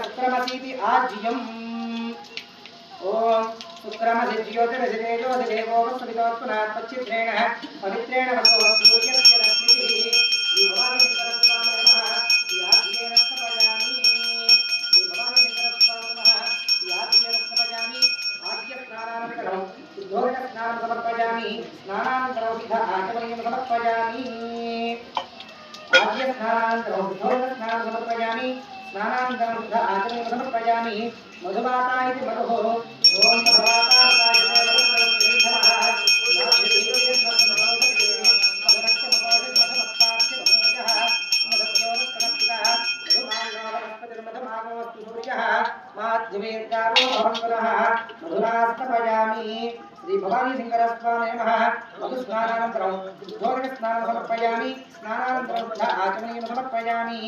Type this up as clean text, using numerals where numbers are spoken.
शुक्रमसीति आज्यम् ओम शुक्रमसि ज्योतिरसिते ज्योतिदेवो वसुवितोत्पुनात् पच्चित्रेण पवित्रेण वसो सूर्यस्य रश्मिभिः श्रीभवानी शङ्करस्वामिनः याज्ञेन समयामि श्रीभवानी शङ्करस्वामिनः याज्ञेन समयामि आद्यस्नानानन्तरं शुद्धोदकस्नानं समर्पयामि स्नानानन्तरं विध आचमनीयं समर्पयामि आद्यस्नानानन्तरं शुद्धोदकस्नानं समर्पयामि स्नानानन्तरं विध आचमनीयं समर्पयामि मधुमाता इति मधुः ओम श्री भवानी शंकरस्वामिने नमः मधुस्नानानन्तरं शुद्धोदकस्नानं समर्पयामि स्नानानन्तरं आचमनीयं समर्पयामि।